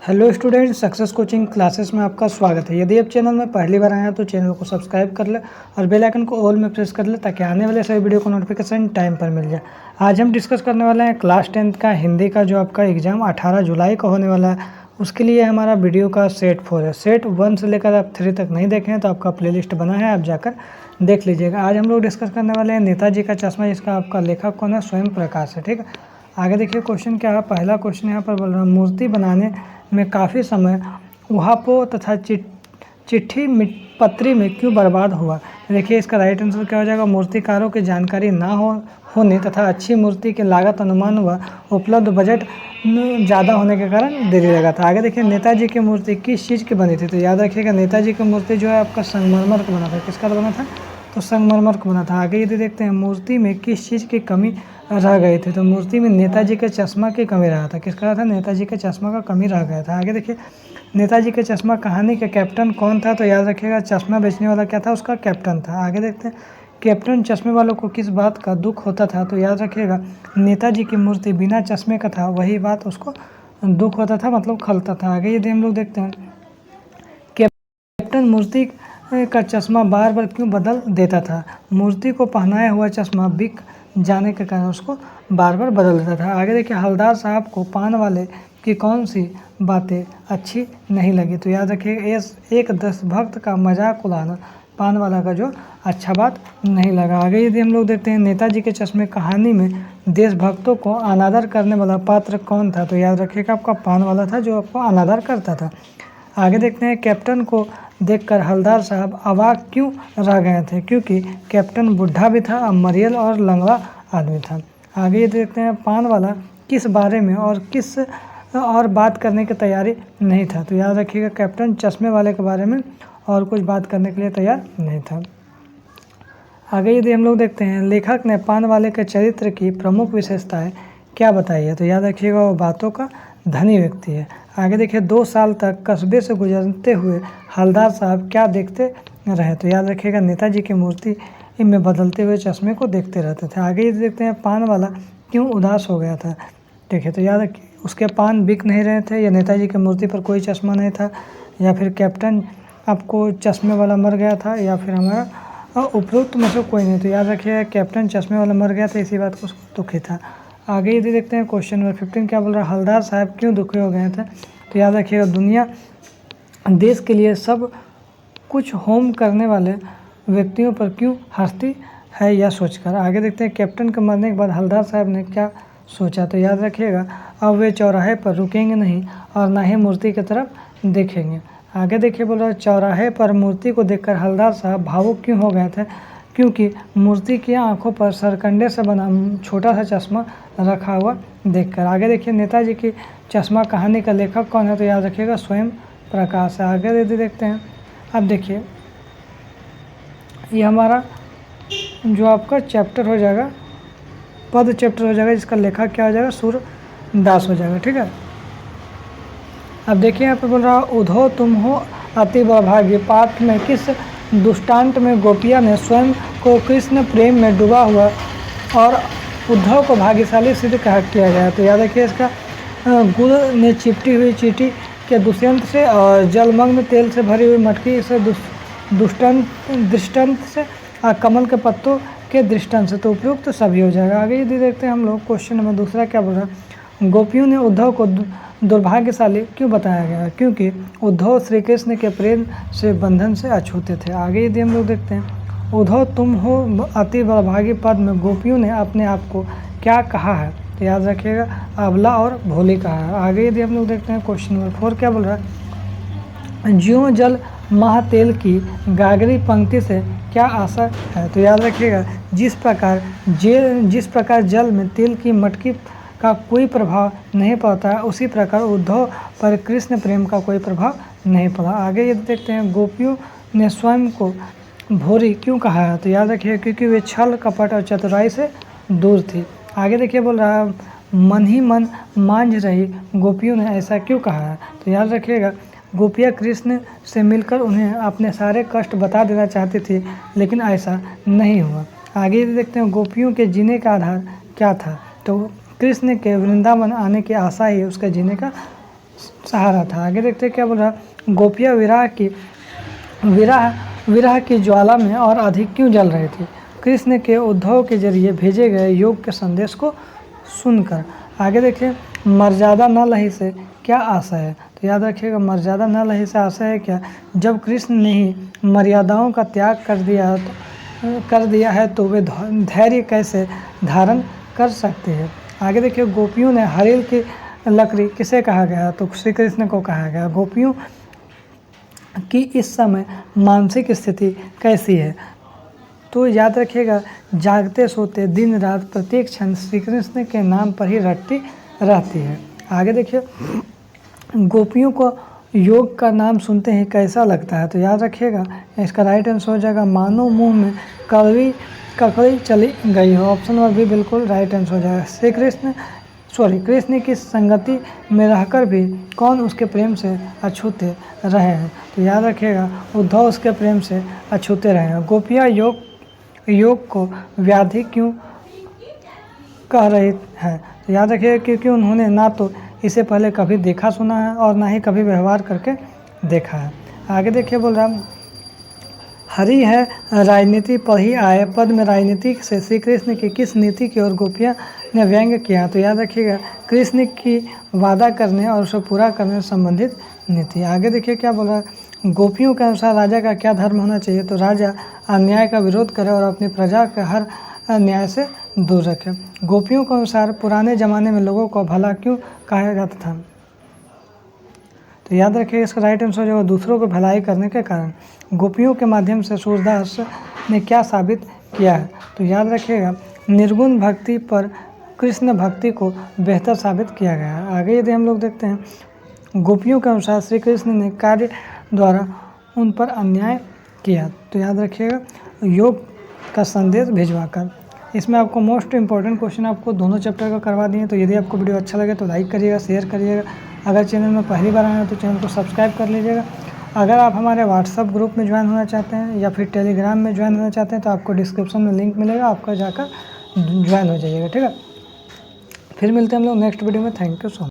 Hello student, success coaching classes में आपका स्वागत है। यदि आप चैनल में पहली बार आए हैं तो चैनल को सब्सक्राइब कर ले और बेल आइकन को ऑल में प्रेस कर ले ताकि आने वाले सभी वीडियो को नोटिफिकेशन टाइम पर मिल जाए। आज हम डिस्कस करने वाले हैं क्लास 10 का हिंदी का जो आपका एग्ज़ाम 18 जुलाई को होने वाला है। उसके लिए हमारा वीडियो का सेट 4 है। सेट 1 से लेकर आप 3 तक नहीं देखे हैं तो आपका प्लेलिस्ट बना है, आप जाकर देख लीजिएगा। आज हम लोग डिस्कस करने वाले हैं नेताजी का चश्मा, जिसका आपका लेखक कौन है? स्वयं प्रकाश है। ठीक है, आगे देखिए क्वेश्चन क्या है। पहला क्वेश्चन यहाँ पर बोल रहा है, मूर्ति बनाने में काफ़ी समय उहापों तथा चिट्ठी पत्री में क्यों बर्बाद हुआ? देखिए इसका राइट आंसर क्या हो जाएगा? मूर्तिकारों की जानकारी ना होने तथा अच्छी मूर्ति की लागत अनुमान व उपलब्ध बजट ज़्यादा होने के कारण देरी लगा था। आगे देखिए नेताजी की मूर्ति किस चीज़ की बनी थी? तो याद रखिएगा नेताजी की मूर्ति जो है आपका संगमरमर का बना था। किसका बना था? तो संगमरमर का बना था। आगे यदि देखते हैं मूर्ति में किस चीज़ की कमी रह गई थी? तो मूर्ति में नेताजी के चश्मा की कमी रहा था। किसका रहा था? नेताजी के चश्मा का कमी रह गया था। आगे देखिए नेताजी के चश्मा कहानी के कैप्टन कौन था? तो याद रखिएगा चश्मा बेचने वाला क्या था? उसका कैप्टन था। आगे देखते हैं कैप्टन चश्मे वालों को किस बात का दुख होता था? तो याद रखिएगा नेताजी की मूर्ति बिना चश्मे का था, वही बात उसको दुख होता था, मतलब खलता था। आगे यदि हम लोग देखते हैं कैप्टन मूर्ति का चश्मा बार बार क्यों बदल देता था? मूर्ति को पहनाया हुआ चश्मा बिक जाने के कारण उसको बार बार बदल देता था। आगे देखिए हवलदार साहब को पान वाले की कौन सी बातें अच्छी नहीं लगी? तो याद रखिए एक देशभक्त का मजाक उड़ाना पान वाला का जो अच्छा बात नहीं लगा। आगे यदि हम लोग देखते हैं नेताजी के चश्मे कहानी में देशभक्तों को अनादर करने वाला पात्र कौन था? तो याद रखिएगा आपका पान वाला था जो आपको अनादर करता था। आगे देखते हैं कैप्टन को देखकर हवलदार साहब अवाक क्यों रह गए थे? क्योंकि कैप्टन बुढ़ा भी था, मरियल और लंगड़ा आदमी था। आगे ये देखते हैं पान वाला किस बारे में और बात करने की तैयारी नहीं था? तो याद रखिएगा कैप्टन चश्मे वाले के बारे में और कुछ बात करने के लिए तैयार नहीं था। आगे यदि हम लोग देखते हैं लेखक ने पान वाले के चरित्र की प्रमुख विशेषताएं क्या बताई है? तो याद रखिएगा वो बातों का धनी व्यक्ति है। आगे देखिए 2 साल तक कस्बे से गुजरते हुए हवलदार साहब क्या देखते रहे? तो याद रखिएगा नेताजी की मूर्ति में बदलते हुए चश्मे को देखते रहते थे। आगे ये देखते हैं पान वाला क्यों उदास हो गया था? देखिए तो याद रखिए उसके पान बिक नहीं रहे थे, या नेताजी की मूर्ति पर कोई चश्मा नहीं था, या फिर कैप्टन आपको चश्मे वाला मर गया था, या फिर हमारा उपरोक्त में से कोई नहीं। तो याद रखिएगा कैप्टन चश्मे वाला मर गया था, इसी बात को दुखी था। आगे यदि देखते हैं क्वेश्चन नंबर 15 क्या बोल रहा है? हवलदार साहब क्यों दुखी हो गए थे? तो याद रखिएगा दुनिया देश के लिए सब कुछ होम करने वाले व्यक्तियों पर क्यों हंसती है यह सोचकर। आगे देखते हैं कैप्टन के मरने के बाद हवलदार साहब ने क्या सोचा? तो याद रखिएगा अब वे चौराहे पर रुकेंगे नहीं और ना ही मूर्ति की तरफ देखेंगे। आगे देखिए बोल रहा है चौराहे पर मूर्ति को देखकर हवलदार साहब भावुक क्यों हो गए थे? क्योंकि मूर्ति की आंखों पर सरकंडे से बना छोटा सा चश्मा रखा हुआ देखकर। आगे देखिए नेताजी की चश्मा कहानी का लेखक कौन है? तो याद रखिएगा स्वयं प्रकाश है। आगे यदि देखते हैं अब देखिए ये हमारा जो आपका चैप्टर हो जाएगा पद चैप्टर हो जाएगा, जिसका लेखक क्या हो जाएगा? सूरदास हो जाएगा। ठीक है, अब देखिए यहाँ पे बोल रहा उधो तुम हो अति बड़भागी पाठ में किस दुष्टांत में गोपिया ने स्वयं को कृष्ण प्रेम में डूबा हुआ और उद्धव को भाग्यशाली सिद्ध किया गया? तो याद रखिए इसका गुड़ ने चिपटी हुई चींटी के दुष्यंत से और जलमग्न तेल से भरी हुई मटकी से दृष्टांत से कमल के पत्तों के दृष्टांत से। तो उपयुक्त तो सभी हो जाएगा। आगे यदि देखते हैं हम लोग क्वेश्चन नंबर दूसरा क्या बोल रहा है? गोपियों ने उद्धव को दुर्भाग्यशाली क्यों बताया गया? क्योंकि उद्धव श्री कृष्ण के प्रेम से बंधन से अछूते थे। आगे यदि हम लोग देखते हैं उद्धव तुम हो अति बड़भागी पद में गोपियों ने अपने आप को क्या कहा है? तो याद रखिएगा अबला और भोली कहा है। आगे यदि हम लोग देखते हैं क्वेश्चन नंबर 4 क्या बोल रहा है? ज्यों जल महा तेल की गागरी पंक्ति से क्या आशा है? तो याद रखिएगा जिस प्रकार जल में तेल की मटकी का कोई प्रभाव नहीं पड़ता है, उसी प्रकार उद्धव पर कृष्ण प्रेम का कोई प्रभाव नहीं पड़ा। आगे ये देखते हैं गोपियों ने स्वयं को भोरी क्यों कहा है? तो याद रखिए क्योंकि वे छल कपट और चतुराई से दूर थी। आगे देखिए बोल रहा है मन ही मन मांझ रही गोपियों ने ऐसा क्यों कहा है? तो याद रखिएगा गोपियाँ कृष्ण से मिलकर उन्हें अपने सारे कष्ट बता देना चाहती थी, लेकिन ऐसा नहीं हुआ। आगे देखते हैं गोपियों के जीने का आधार क्या था? तो कृष्ण के वृंदावन आने की आशा ही उसके जीने का सहारा था। आगे देखते हैं क्या बोल रहा, गोपियाँ विरह की ज्वाला में और अधिक क्यों जल रही थी, कृष्ण के उद्धव के जरिए भेजे गए योग के संदेश को सुनकर। आगे देखिए, मर्यादा न लही से क्या आशा है, तो याद रखिएगा मर्यादा न लही से आशा है क्या, जब कृष्ण ने ही मर्यादाओं का त्याग कर दिया है तो वे धैर्य कैसे धारण कर सकते हैं। आगे देखिए, गोपियों ने हरेल की लकड़ी किसे कहा गया, तो श्री कृष्ण को कहा गया। गोपियों की इस समय मानसिक स्थिति कैसी है, तो याद रखिएगा जागते सोते दिन रात प्रत्येक क्षण श्री कृष्ण के नाम पर ही रटती रहती है। आगे देखिए, गोपियों को योग का नाम सुनते ही कैसा लगता है, तो याद रखिएगा इसका राइट आंसर हो जाएगा मानो मुंह में ककड़ी चली गई हो। ऑप्शन नंबर भी बिल्कुल राइट आंसर हो जाएगा। कृष्ण की संगति में रहकर भी कौन उसके प्रेम से अछूते रहे हैं, तो याद रखिएगा उद्धव उसके प्रेम से अछूते रहे हैं। गोपियाँ योग को व्याधि क्यों कह रही हैं, तो याद रखिएगा क्योंकि उन्होंने ना तो इसे पहले कभी देखा सुना है और ना ही कभी व्यवहार करके देखा है। आगे देखिए बोल रहा, हरि है राजनीति पढ़ी आए पद में राजनीति से श्री कृष्ण की किस नीति की ओर गोपियाँ ने व्यंग किया, तो याद रखिएगा कृष्ण की वादा करने और उसे पूरा करने से संबंधित नीति। आगे देखिए क्या बोल रहा है, गोपियों के अनुसार राजा का क्या धर्म होना चाहिए, तो राजा अन्याय का विरोध करे और अपनी प्रजा के हर अन्याय से दूर रखे। गोपियों के अनुसार पुराने ज़माने में लोगों को भला क्यों कहा जाता था, तो याद रखिए इसका राइट आंसर जो है दूसरों को भलाई करने के कारण। गोपियों के माध्यम से सूरदास ने क्या साबित किया है, तो याद रखिएगा निर्गुण भक्ति पर कृष्ण भक्ति को बेहतर साबित किया गया है। आगे यदि हम लोग देखते हैं, गोपियों के अनुसार श्री कृष्ण ने कार्य द्वारा उन पर अन्याय किया, तो याद रखिएगा योग का संदेश भिजवाकर। इसमें आपको मोस्ट इंपॉर्टेंट क्वेश्चन आपको दोनों चैप्टर का करवा दिए। तो यदि आपको वीडियो अच्छा लगे तो लाइक करिएगा, शेयर करिएगा। अगर चैनल में पहली बार आए हैं तो चैनल को सब्सक्राइब कर लीजिएगा। अगर आप हमारे व्हाट्सअप ग्रुप में ज्वाइन होना चाहते हैं या फिर टेलीग्राम में ज्वाइन होना चाहते हैं तो आपको डिस्क्रिप्शन में लिंक मिलेगा, आपका जाकर ज्वाइन हो जाइएगा, ठीक है। फिर मिलते हैं हम लोग नेक्स्ट वीडियो में। Thank you so much.